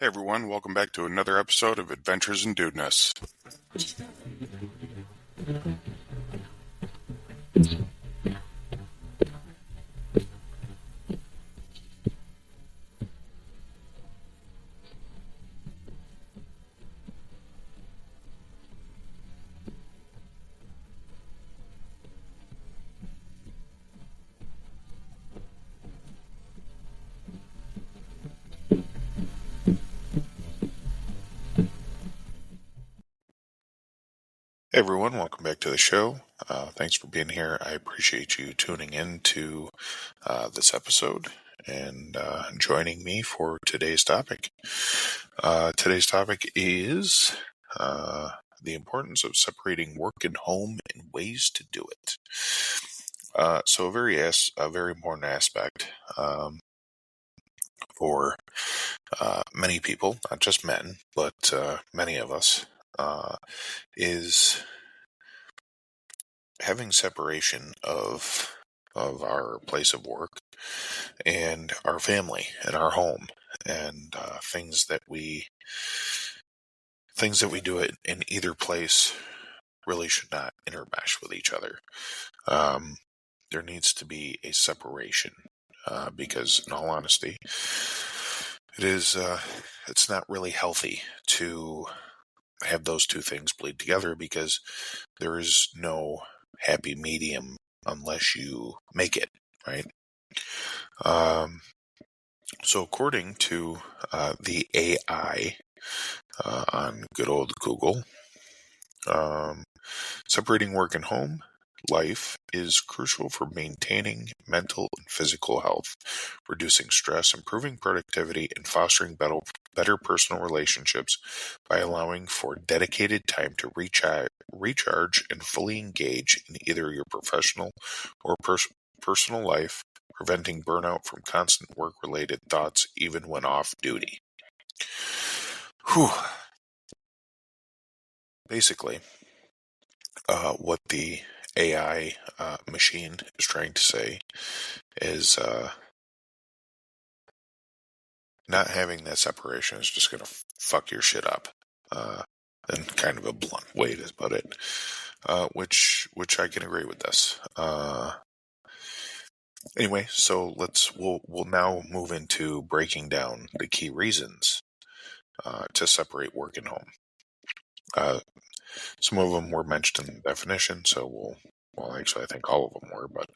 Hey everyone, welcome back to another episode of Adventures in Dudeness. Hey everyone, welcome back to the show. Thanks for being here. I appreciate you tuning in to this episode and joining me for today's topic. Today's topic is the importance of separating work and home and ways to do it. So a very important aspect for many people, not just men, but many of us, is having separation of our place of work and our family and our home and things that we do it in either place really should not intermesh with each other. There needs to be a separation because, in all honesty, it's not really healthy to have those two things bleed together because there is no happy medium unless you make it, right? So according to the AI on good old Google, separating work and home life is crucial for maintaining mental and physical health, reducing stress, improving productivity, and fostering better personal relationships by allowing for dedicated time to recharge and fully engage in either your professional or personal life, preventing burnout from constant work-related thoughts even when off duty. Whew. Basically, what the AI machine is trying to say is not having that separation is just going to fuck your shit up. In kind of a blunt way to put it, which I can agree with this. Anyway, so we'll now move into breaking down the key reasons to separate work and home. Some of them were mentioned in the definition, so well, actually, I think all of them were, but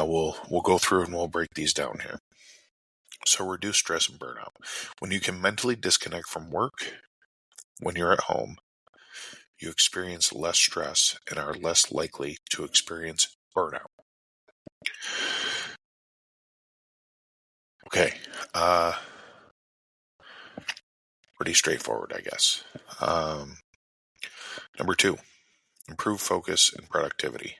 we'll go through and we'll break these down here. So reduce stress and burnout. When you can mentally disconnect from work, when you're at home, you experience less stress and are less likely to experience burnout. Okay, pretty straightforward, I guess. Number 2, improve focus and productivity.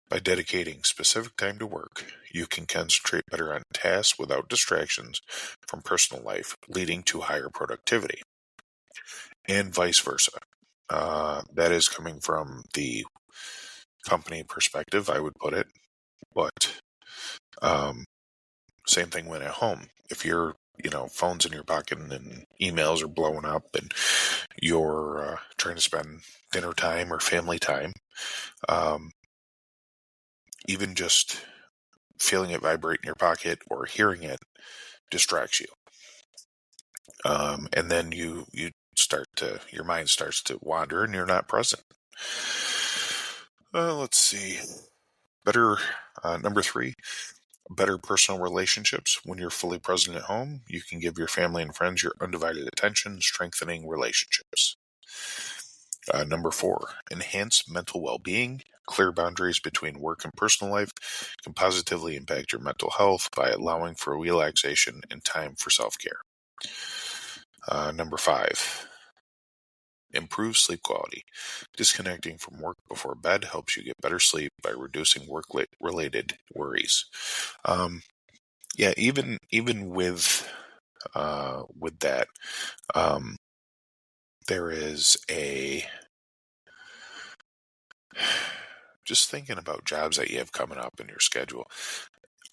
By dedicating specific time to work, you can concentrate better on tasks without distractions from personal life, leading to higher productivity. And vice versa. That is coming from the company perspective, I would put it. But same thing when at home. If your phone's in your pocket and emails are blowing up and you're trying to spend dinner time or family time, even just feeling it vibrate in your pocket or hearing it distracts you. And then your mind starts to wander and you're not present. Let's see. Number 3, better personal relationships. When you're fully present at home, you can give your family and friends your undivided attention, strengthening relationships. Number 4, enhance mental well-being. Clear boundaries between work and personal life can positively impact your mental health by allowing for relaxation and time for self-care. Number 5, improve sleep quality. Disconnecting from work before bed helps you get better sleep by reducing work-related worries. Yeah, even with that, there is just thinking about jobs that you have coming up in your schedule.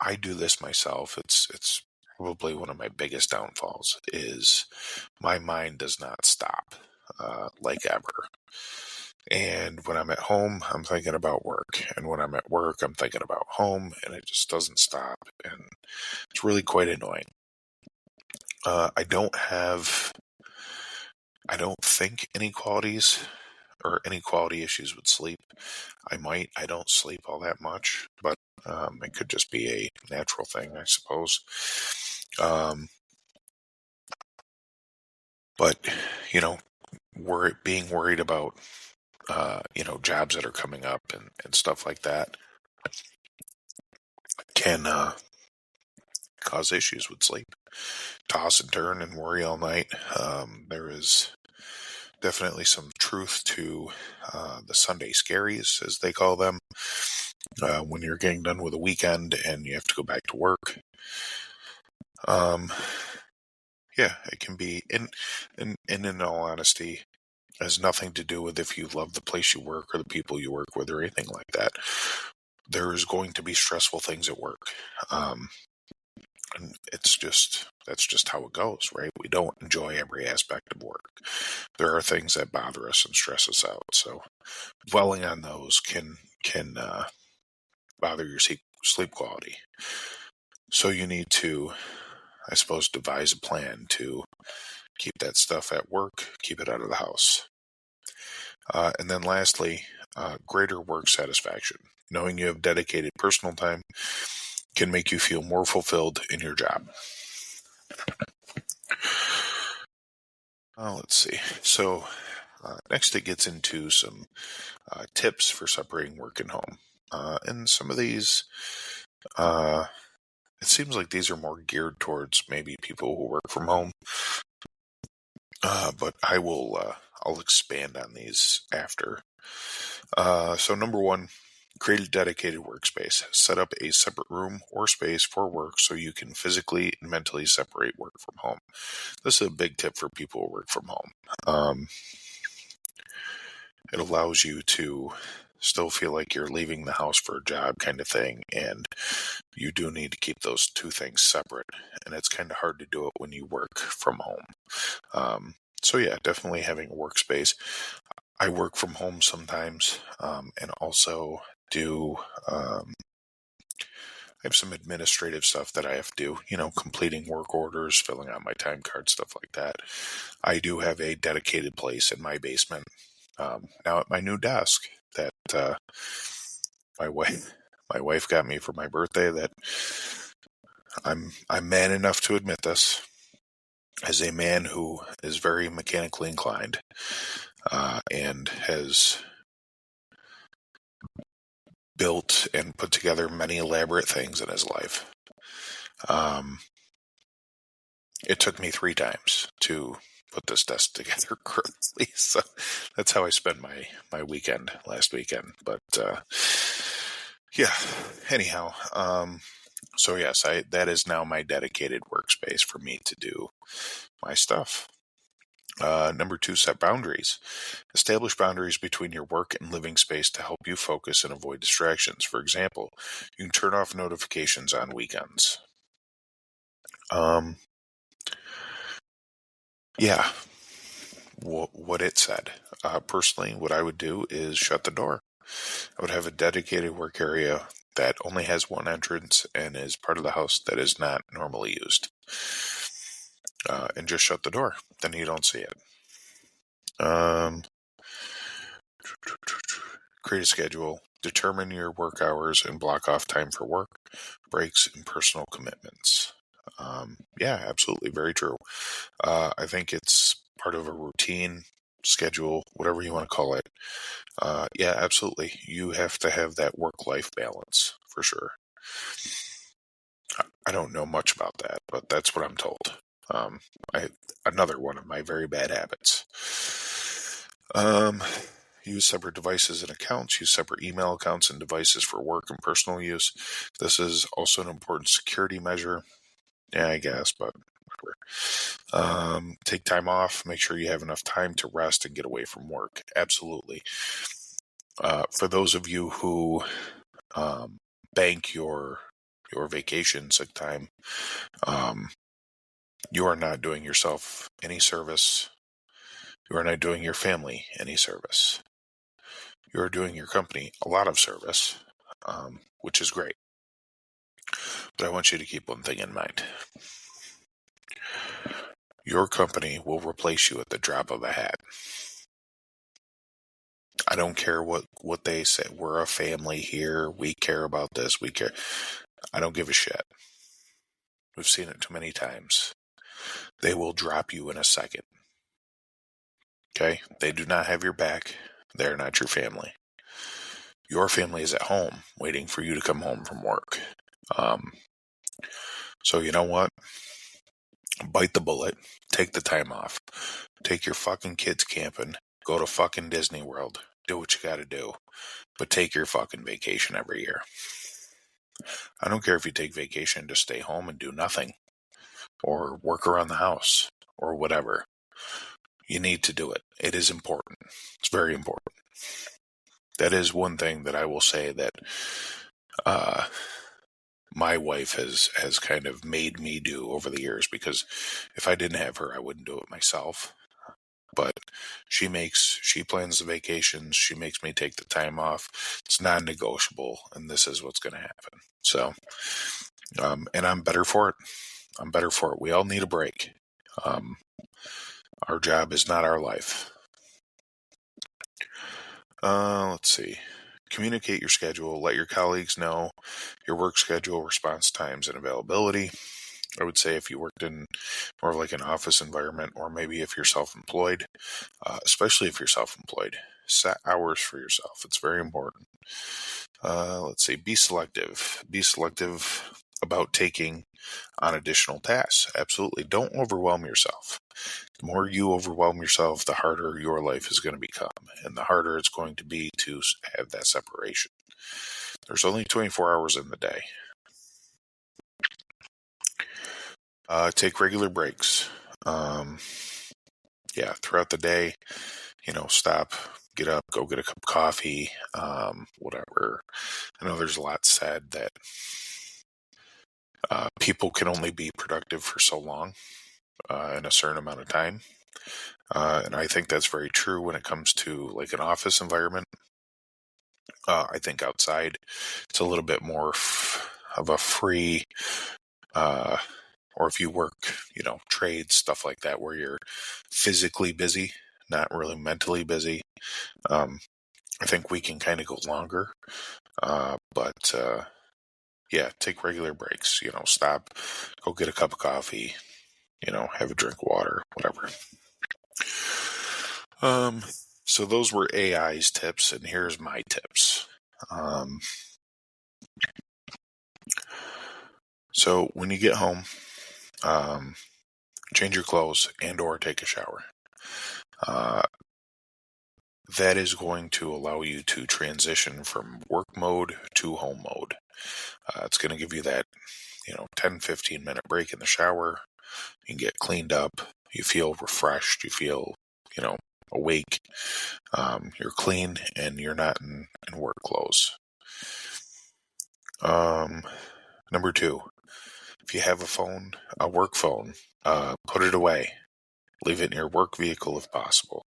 I do this myself. It's probably one of my biggest downfalls is my mind does not stop like ever. And when I'm at home, I'm thinking about work. And when I'm at work, I'm thinking about home, and it just doesn't stop. And it's really quite annoying. I don't think inequalities or any quality issues with sleep. I don't sleep all that much, but it could just be a natural thing, I suppose. But, you know, being worried about, jobs that are coming up and stuff like that can cause issues with sleep. Toss and turn and worry all night. There is definitely some truth to the Sunday scaries, as they call them, when you're getting done with a weekend and you have to go back to work. Yeah, it can be, in all honesty, has nothing to do with if you love the place you work or the people you work with or anything like that. There is going to be stressful things at work. And that's just how it goes, right? We don't enjoy every aspect of work. There are things that bother us and stress us out. So dwelling on those can bother your sleep quality. So you need to, I suppose, devise a plan to keep that stuff at work, keep it out of the house. And then lastly, greater work satisfaction. Knowing you have dedicated personal time can make you feel more fulfilled in your job. Let's see. So next it gets into some tips for separating work and home. And some of these, it seems like these are more geared towards maybe people who work from home. But I'll expand on these after. So number one, create a dedicated workspace. Set up a separate room or space for work so you can physically and mentally separate work from home. This is a big tip for people who work from home. It allows you to still feel like you're leaving the house for a job kind of thing, and you do need to keep those two things separate, and it's kind of hard to do it when you work from home. So yeah, definitely having a workspace. I work from home sometimes, and also do I have some administrative stuff that I have to do, completing work orders, filling out my time card, stuff like that. I do have a dedicated place in my basement, now at my new desk that my wife got me for my birthday. That I'm man enough to admit this. As a man who is very mechanically inclined and has built and put together many elaborate things in his life. It took me 3 times to put this desk together correctly, so that's how I spent my weekend last weekend. But yeah, anyhow, so yes, that is now my dedicated workspace for me to do my stuff. Number 2, set boundaries. Establish boundaries between your work and living space to help you focus and avoid distractions. For example, you can turn off notifications on weekends. Yeah, what it said. Personally, what I would do is shut the door. I would have a dedicated work area that only has one entrance and is part of the house that is not normally used. And just shut the door. Then you don't see it. Create a schedule. Determine your work hours and block off time for work, breaks, and personal commitments. Yeah, absolutely. Very true. I think it's part of a routine, schedule, whatever you want to call it. Yeah, absolutely. You have to have that work-life balance for sure. I don't know much about that, but that's what I'm told. Um, Another one of my very bad habits. Use separate devices and accounts. Use separate email accounts and devices for work and personal use. This is also an important security measure. Yeah, I guess, but whatever. Take time off. Make sure you have enough time to rest and get away from work. Absolutely. For those of you who bank your your vacation sick time, you are not doing yourself any service. You are not doing your family any service. You are doing your company a lot of service, which is great. But I want you to keep one thing in mind. Your company will replace you at the drop of a hat. I don't care what they say. We're a family here. We care about this. We care. I don't give a shit. We've seen it too many times. They will drop you in a second. Okay? They do not have your back. They're not your family. Your family is at home waiting for you to come home from work. So you know what? Bite the bullet. Take the time off. Take your fucking kids camping. Go to fucking Disney World. Do what you gotta do. But take your fucking vacation every year. I don't care if you take vacation to stay home and do nothing. Or work around the house. Or whatever. You need to do it. It is important. It's very important. That is one thing that I will say that my wife has kind of made me do over the years, because if I didn't have her, I wouldn't do it myself. But she plans the vacations. She makes me take the time off. It's non-negotiable, and this is what's going to happen. So, and I'm better for it. I'm better for it. We all need a break. Our job is not our life. Let's see. Communicate your schedule. Let your colleagues know your work schedule, response times, and availability. I would say if you worked in more of like an office environment, or maybe if you're self-employed, especially if you're self-employed, set hours for yourself. It's very important. Let's see. Be selective. Be selective about taking on additional tasks. Absolutely. Don't overwhelm yourself. The more you overwhelm yourself, the harder your life is going to become, and the harder it's going to be to have that separation. There's only 24 hours in the day. Take regular breaks. Throughout the day, stop, get up, go get a cup of coffee, whatever. I know there's a lot said that people can only be productive for so long in a certain amount of time. And I think that's very true when it comes to like an office environment. I think outside it's a little bit more of a free, or if you work, trades, stuff like that, where you're physically busy, not really mentally busy. I think we can kind of go longer, but take regular breaks. Stop, go get a cup of coffee. Have a drink of water, whatever. So those were AI's tips, and here's my tips. So when you get home, change your clothes and/or take a shower. That is going to allow you to transition from work mode to home mode. It's going to give you that, 10-15 minute break in the shower. You can get cleaned up. You feel refreshed. You feel, awake. You're clean, and you're not in work clothes. Number 2, if you have a work phone, put it away. Leave it in your work vehicle if possible.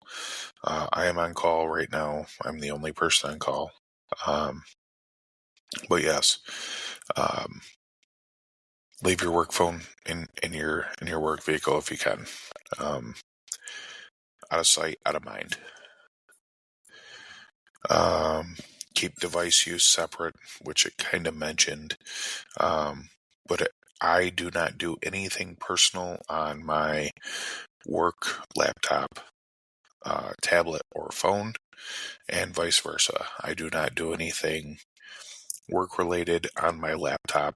I am on call right now. I'm the only person on call. But yes, leave your work phone in your work vehicle if you can. Out of sight, out of mind. Keep device use separate, which it kind of mentioned. But I do not do anything personal on my work laptop, tablet, or phone, and vice versa. I do not do anything work related on my laptop,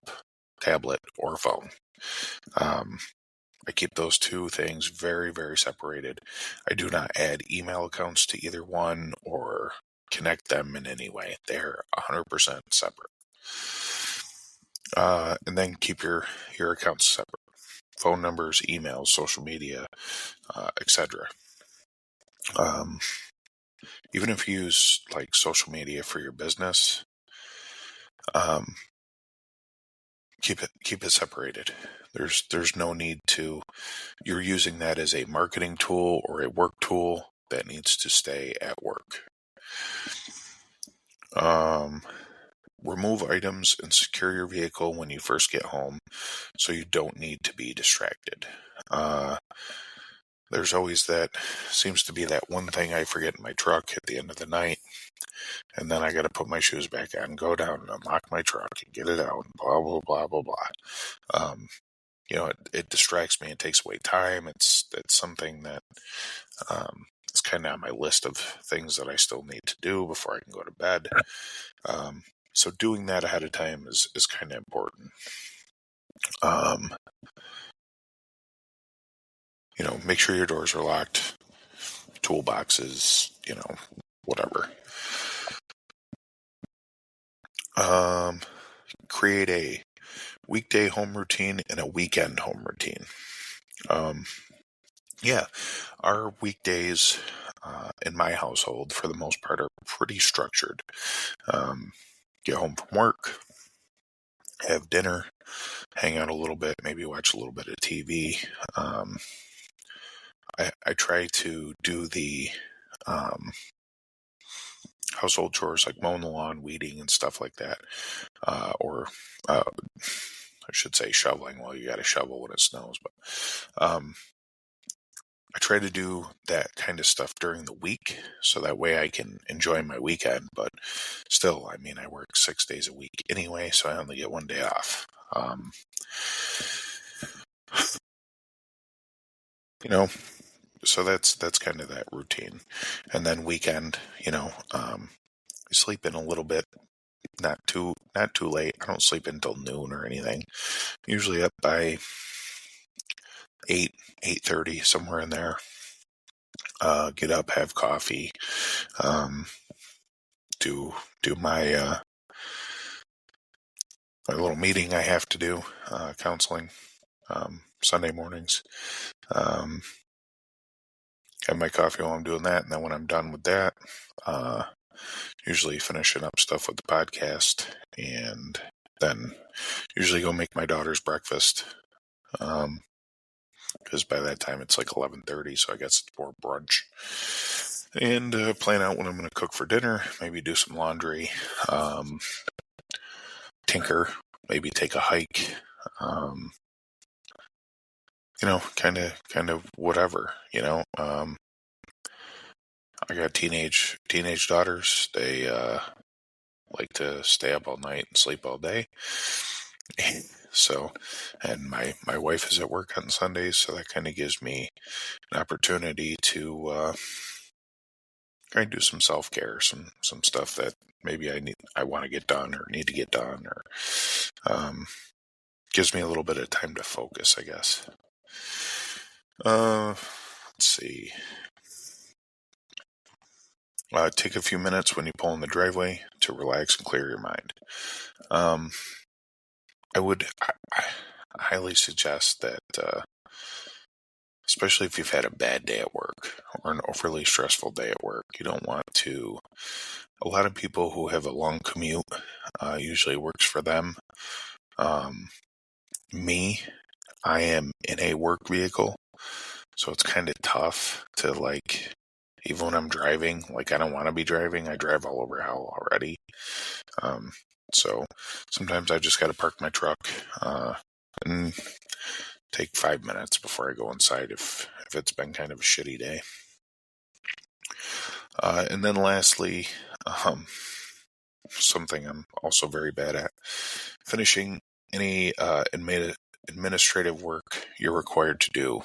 tablet, or phone. I keep those two things very, very separated. I do not add email accounts to either one or connect them in any way. They're 100% separate. And then keep your accounts separate. Phone numbers, emails, social media, etc. Even if you use like social media for your business, keep it separated. There's no need to. You're using that as a marketing tool or a work tool that needs to stay at work. Remove items and secure your vehicle when you first get home, so you don't need to be distracted. There's always seems to be that one thing I forget in my truck at the end of the night, and then I got to put my shoes back on, go down and unlock my truck and get it out, and blah, blah, blah, blah, blah. It distracts me. It takes away time. It's something that it's kind of on my list of things that I still need to do before I can go to bed. So doing that ahead of time is kind of important. Make sure your doors are locked, toolboxes, whatever. Create a weekday home routine and a weekend home routine. Our weekdays in my household, for the most part, are pretty structured. Get home from work, have dinner, hang out a little bit, maybe watch a little bit of TV. I try to do the household chores like mowing the lawn, weeding, and stuff like that. Or I should say shoveling. Well, you got to shovel when it snows, but I try to do that kind of stuff during the week, so that way I can enjoy my weekend. But still, I work 6 days a week anyway, so I only get one day off. So that's kind of that routine. And then weekend, sleep in a little bit, not too late. I don't sleep until noon or anything. Usually up by 8:30, somewhere in there. Get up, have coffee, do my my little meeting I have to do, counseling, Sunday mornings. Have my coffee while I'm doing that, and then when I'm done with that, usually finishing up stuff with the podcast, and then usually go make my daughter's breakfast. Because by that time it's like 11:30, so I guess it's more brunch. And plan out what I'm going to cook for dinner. Maybe do some laundry. Tinker. Maybe take a hike. Kind of whatever. I got teenage daughters. They like to stay up all night and sleep all day. So, and my wife is at work on Sundays, so that kind of gives me an opportunity to kind of do some self-care, some stuff that maybe I want to get done or need to get done, or gives me a little bit of time to focus, I guess. Let's see. Take a few minutes when you pull in the driveway to relax and clear your mind. I highly suggest that, especially if you've had a bad day at work or an overly stressful day at work, you don't want to. A lot of people who have a long commute, usually works for them. Me, I am in a work vehicle, so it's kind of tough to, like, even when I'm driving, like, I don't want to be driving. I drive all over hell already. So sometimes I just got to park my truck and take 5 minutes before I go inside if it's been kind of a shitty day. And then lastly, something I'm also very bad at, finishing any administrative work you're required to do.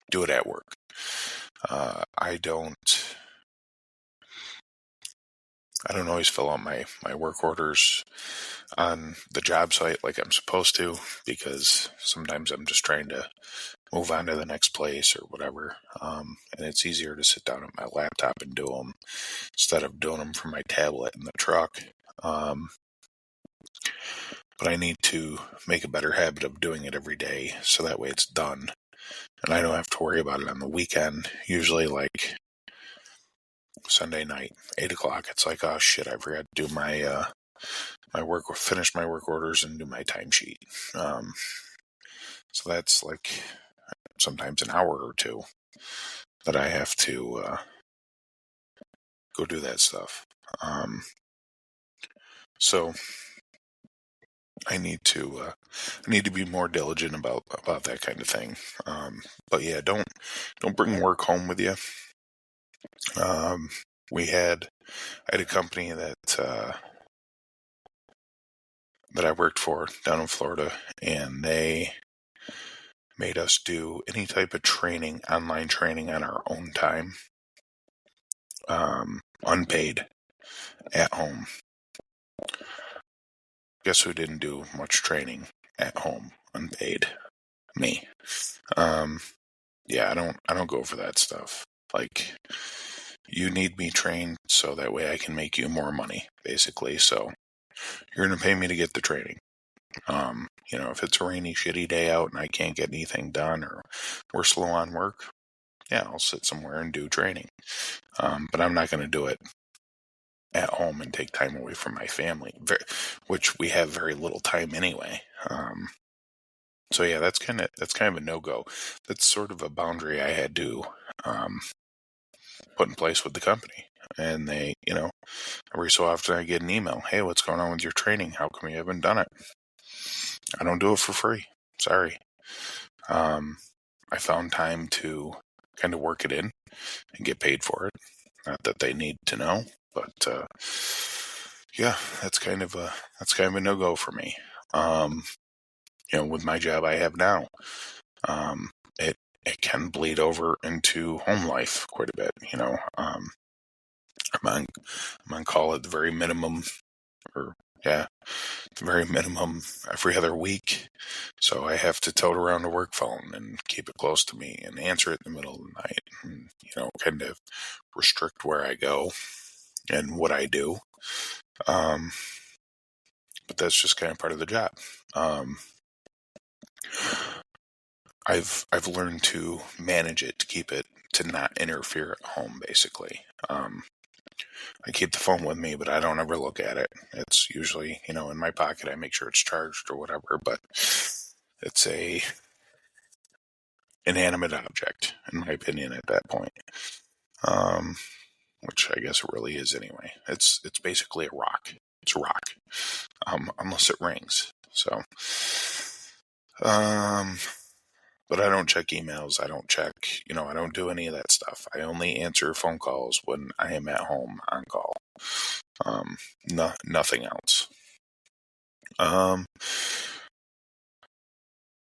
Do it at work. I don't always fill out my work orders on the job site like I'm supposed to, because sometimes I'm just trying to move on to the next place or whatever. And it's easier to sit down at my laptop and do them instead of doing them from my tablet in the truck. But I need to make a better habit of doing it every day, so that way it's done. And I don't have to worry about it on the weekend. Usually, like, Sunday night, 8 o'clock, it's like, oh shit, I forgot to do my finish my work orders and do my timesheet. So that's like sometimes an hour or two that I have to go do that stuff. So I need to be more diligent about that kind of thing. But yeah, don't bring work home with you. Um, I had a company that I worked for down in Florida, and they made us do any type of training, online training, on our own time, unpaid, at home. Guess who didn't do much training at home, unpaid? Me. Yeah, I don't go for that stuff. Like, you need me trained so that way I can make you more money, basically. So you're going to pay me to get the training. If it's a rainy, shitty day out and I can't get anything done, or we're slow on work, yeah, I'll sit somewhere and do training. But I'm not going to do it at home and take time away from my family, which we have very little time anyway. So yeah, that's kind of a no-go. That's sort of a boundary I had to put in place with the company. And they, every so often I get an email, hey, what's going on with your training? How come you haven't done it? I don't do it for free. Sorry. I found time to kind of work it in and get paid for it. Not that they need to know, but yeah, that's kind of a no-go for me. With my job I have now, it can bleed over into home life quite a bit. I'm on call at the very minimum, or yeah, the very minimum every other week. So I have to tote around a work phone and keep it close to me and answer it in the middle of the night, and kind of restrict where I go and what I do. But that's just kind of part of the job. I've learned to manage it, to keep it, to not interfere at home, basically. I keep the phone with me, but I don't ever look at it. It's usually, in my pocket. I make sure it's charged or whatever, but it's a inanimate object, in my opinion, at that point. Which I guess it really is anyway. It's basically a rock. It's a rock, unless it rings. So, but I don't check emails. I don't check, I don't do any of that stuff. I only answer phone calls when I am at home on call. Nothing else.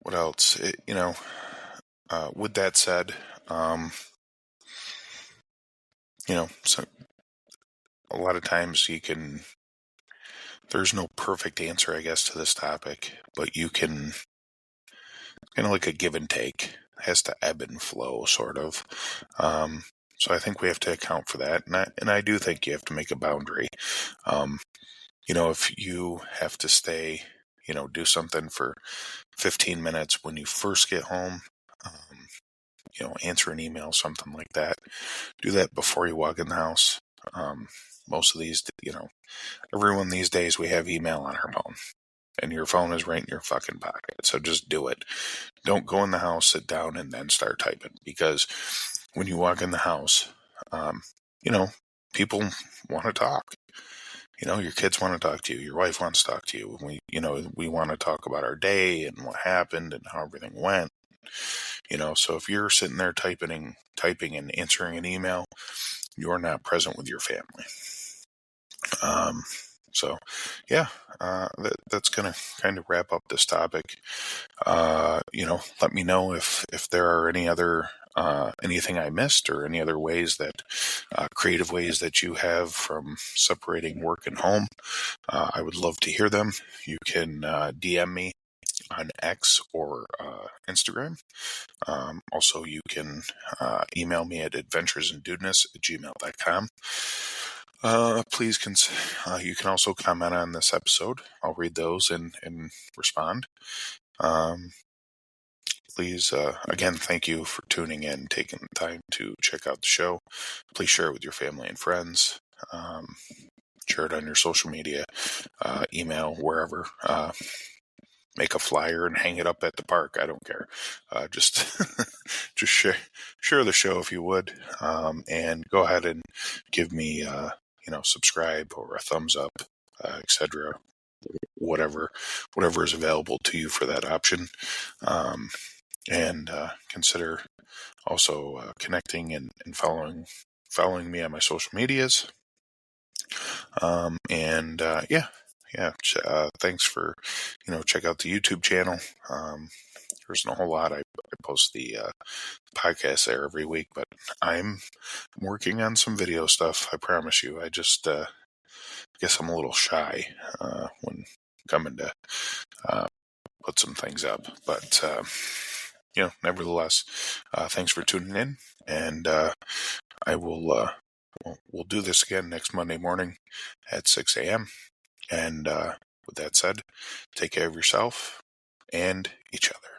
What else? With that said, so a lot of times there's no perfect answer, I guess, to this topic, but you can, kind of like a give and take. It has to ebb and flow, sort of. So I think we have to account for that. And I do think you have to make a boundary. If you have to stay, do something for 15 minutes when you first get home, answer an email, something like that. Do that before you walk in the house. Most of these, everyone these days, we have email on our phone. And your phone is right in your fucking pocket. So just do it. Don't go in the house, sit down, and then start typing. Because when you walk in the house, people want to talk. Your kids want to talk to you. Your wife wants to talk to you. We want to talk about our day and what happened and how everything went. So if you're sitting there typing and answering an email, you're not present with your family. So yeah, that's going to kind of wrap up this topic. Let me know if there are any other, anything I missed, or any other ways that, creative ways that you have from separating work and home. I would love to hear them. You can DM me on X or Instagram. Also, you can email me at adventuresanddudeness@gmail.com. Please, you can also comment on this episode. I'll read those and respond. Please, again, thank you for tuning in, taking the time to check out the show. Please share it with your family and friends. share it on your social media, email, wherever. Make a flyer and hang it up at the park. I don't care. Just just share the show if you would, and go ahead and give me subscribe or a thumbs up, etc. Whatever is available to you for that option, and consider also connecting and following me on my social medias. Thanks for check out the YouTube channel. There isn't a whole lot. I post the podcast there every week, but I'm working on some video stuff. I promise you. I just guess I'm a little shy when coming to put some things up, but nevertheless, thanks for tuning in, and I will. We'll do this again next Monday morning at 6 a.m. And with that said, take care of yourself and each other.